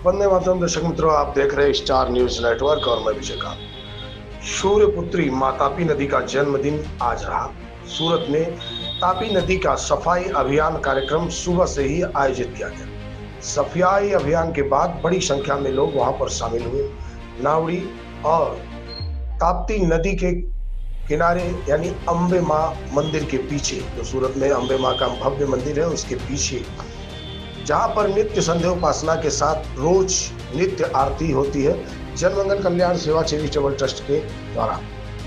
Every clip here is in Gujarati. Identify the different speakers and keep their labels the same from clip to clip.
Speaker 1: वंदे मातरम। दर्शक मित्रों, आप देख रहे हैं स्टार न्यूज नेटवर्क और मैं विजयकांत। सूर्यपुत्री मां तापी नदी का जन्मदिन आज रहा। सूरत में तापी नदी का सफाई अभियान कार्यक्रम सुबह से ही आयोजित किया गया। सफाई अभियान के बाद बड़ी संख्या में लोग वहां पर शामिल हुए। नावड़ी और ताप्ती नदी के किनारे यानी अम्बे मां मंदिर के पीछे, जो सूरत में अम्बे मां का भव्य मंदिर है, उसके पीछे जहां पर नित्य संध्या उपासना के साथ रोज नित्य आरती होती है, जनमंगल कल्याण सेवा चैरिटेबल ट्रस्ट के द्वारा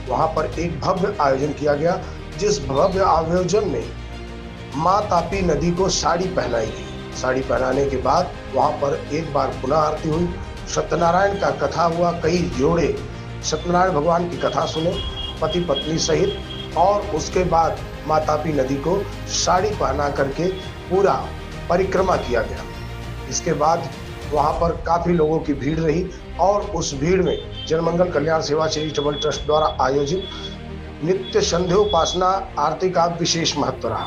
Speaker 1: वहां पर एक भव्य आयोजन किया गया। जिस भव्य आयोजन में मां तापी नदी को साड़ी पहनाई गई। साड़ी पहनाने के बाद वहां पर एक बार पुनः आरती हुई, सत्यनारायण का कथा हुआ। कई जोड़े सत्यनारायण भगवान की कथा सुने पति पत्नी सहित, और उसके बाद मां तापी नदी को साड़ी पहना करके पूरा परिक्रमा किया गया। इसके बाद वहां पर काफी लोगों की भीड़ रही और उस भीड़ में जनमंगल कल्याण सेवा चैरिटेबल ट्रस्ट द्वारा आयोजित नित्य संध्या उपासना आरती का विशेष महत्व रहा।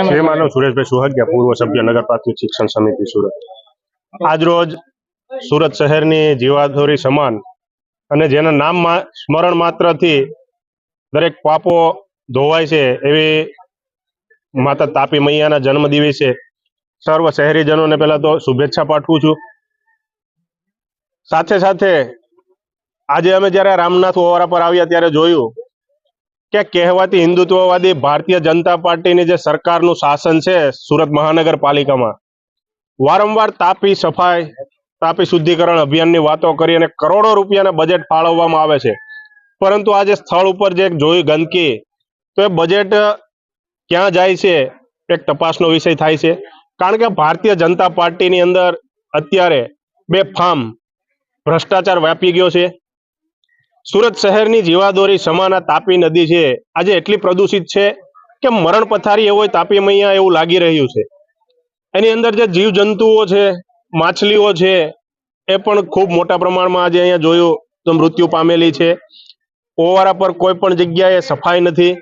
Speaker 2: श्री मानव सुरेशभाई सुहागिया, पूर्व सभ्य नगर प्राथमिक शिक्षण समिति सूरत। आज रोज सूरत शહેરની જીવાદોરી સમાન અને જેના નામ સ્મરણ માત્રથી દરેક પાપો ધોવાય છે એવી માતા તાપી મૈયાના જન્મ દિવસે સર્વ શહેરીજનોને પહેલા તો શુભેચ્છા પાઠવું છું। સાથે સાથે આજે અમે જ્યારે રામનાથ ઓવારા પર આવ્યા ત્યારે જોયું કે કહેવાતી હિન્દુત્વવાદી ભારતીય જનતા પાર્ટીની જે સરકારનું શાસન છે સુરત મહાનગરપાલિકામાં, વારંવાર તાપી સફાઈ, તાપી શુદ્ધિકરણ અભિયાનની વાતો કરી અને કરોડો રૂપિયાના બજેટ ફાળવવામાં આવે છે, પરંતુ આજે સ્થળ ઉપર જે જોઈ ગંદકી, તો એ બજેટ ક્યાં જાય છે એક તપાસનો વિષય થાય છે। કારણ કે ભારતીય જનતા પાર્ટીની અંદર અત્યારે બેફામ ભ્રષ્ટાચાર વ્યાપી ગયો છે। સુરત શહેરની જીવાદોરી સમાન આ તાપી નદી છે આજે એટલી પ્રદૂષિત છે કે મરણ પથારી એવો તાપી મૈયા એવું લાગી રહ્યું છે। એની અંદર જે જીવ જંતુઓ છે, માછલીઓ છે, એ પણ ખૂબ મોટા પ્રમાણમાં આજે અહીંયા જોયું તો મૃત્યુ પામેલી છે। ઓવારા પર કોઈ પણ જગ્યાએ સફાઈ નથી।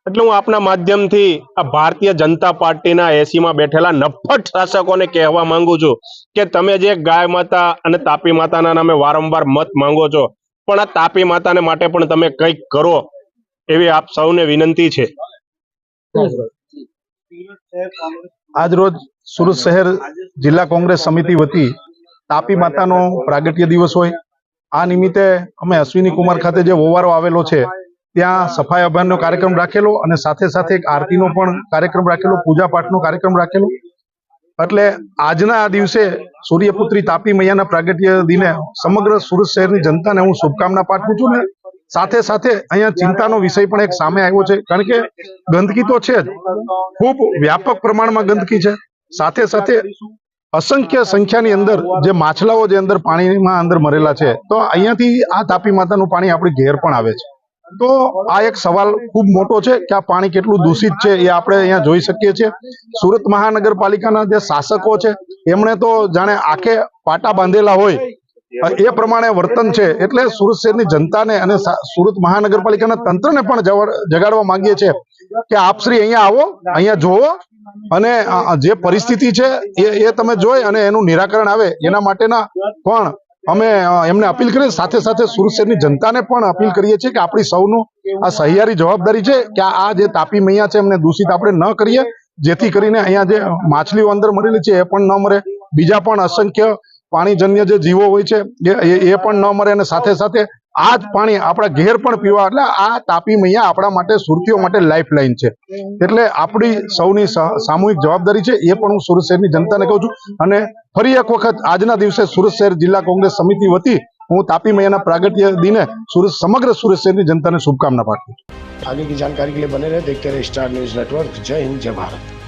Speaker 2: એટલે હું આપના માધ્યમથી આ ભારતીય જનતા પાર્ટીના એસીમાં બેઠેલા નફ્ફટ શાસકોને કહેવા માંગુ છું કે તમે જે ગાય માતા અને તાપી માતાના નામે વારંવાર મત માંગો છો, પણ આ તાપી માતાને માટે પણ તમે કંઈક કરો એવી આપ સૌને વિનંતી છે।
Speaker 3: આજ રોજ સુરત શહેર જિલ્લા કોંગ્રેસ સમિતિ વતી તાપી માતાનો પ્રાગટ્ય દિવસ હોય, આ નિમિત્તે અમે અશ્વિની કુમાર ખાતે જે ઓવારો આવેલો છે ત્યાં સફાઈ અભિયાનનો કાર્યક્રમ રાખેલો અને સાથે સાથે એક આરતીનો પણ કાર્યક્રમ રાખેલો, પૂજા પાઠનો કાર્યક્રમ રાખેલો। એટલે આજના આ દિવસે સૂર્યપુત્રી તાપી મૈયાના પ્રાગટ્ય દિને સમગ્ર સુરત શહેરની જનતાને હું શુભકામના પાઠવું છું। ને સાથે સાથે અહીંયા ચિંતાનો વિષય પણ એક સામે આવ્યો છે, કારણ કે ગંદકી તો છે જ, ખૂબ વ્યાપક પ્રમાણમાં ગંદકી છે। સાથે સાથે અસંખ્ય સંખ્યાની અંદર જે માછલાઓ જે અંદર પાણીમાં અંદર મરેલા છે, તો અહીંયાથી આ તાપી માતાનું પાણી આપણી ઘેર પણ આવે છે। તો આ એક સવાલ ખૂબ મોટો છે કે આ પાણી કેટલું દૂષિત છે એ આપણે અહીંયા જોઈ શકીએ છીએ। સુરત મહાનગરપાલિકાના જે શાસકો છે એમણે તો જાણે આખે પાટા બાંધેલા હોય એ પ્રમાણે વર્તન છે। એટલે સુરત શહેરની જનતાને અને સુરત મહાનગરપાલિકાના તંત્રને પણ જગાડવા માંગીએ છીએ કે આપ શ્રી અહીંયા આવો, અહીંયા જોવો અને જે પરિસ્થિતિ છે એ તમે જોઈ અને એનું નિરાકરણ આવે એના માટેના પણ અમે એમને અપીલ કરીએ। સાથે સાથે સુરત શહેરની જનતાને પણ અપીલ કરીએ છીએ કે આપણી સૌનું આ સહિયારી જવાબદારી છે કે આ જે તાપી મૈયા છે એમને દૂષિત આપણે ન કરીએ, જેથી કરીને અહીંયા જે માછલીઓ અંદર મરેલી છે એ પણ ન મરે, બીજા પણ અસંખ્ય પાણીજન્ય જે જીવો હોય છે એ પણ ન મરે, અને સાથે સાથે આ જ પાણી આપણા ઘેર પણ પીવા। એટલે આ તાપી મૈયા આપણા માટે સુરતીઓ માટે લાઈફ લાઈન છે। એટલે આપણી સૌની સામૂહિક જવાબદારી છે એ પણ હું સુરત શહેરની જનતાને કહું છું। અને ફરી એક વખત આજના દિવસે સુરત શહેર જિલ્લા કોંગ્રેસ સમિતિ વતી હું તાપી મૈયાના પ્રાગટ્ય દિને સમગ્ર સુરત શહેરની जनता ने शुभकामना पाठवुं छुं।
Speaker 1: आगे की जानकारी के लिए बने रहे, देखते रहे स्टार न्यूज नेटवर्क। जय हिंद, जय भारत।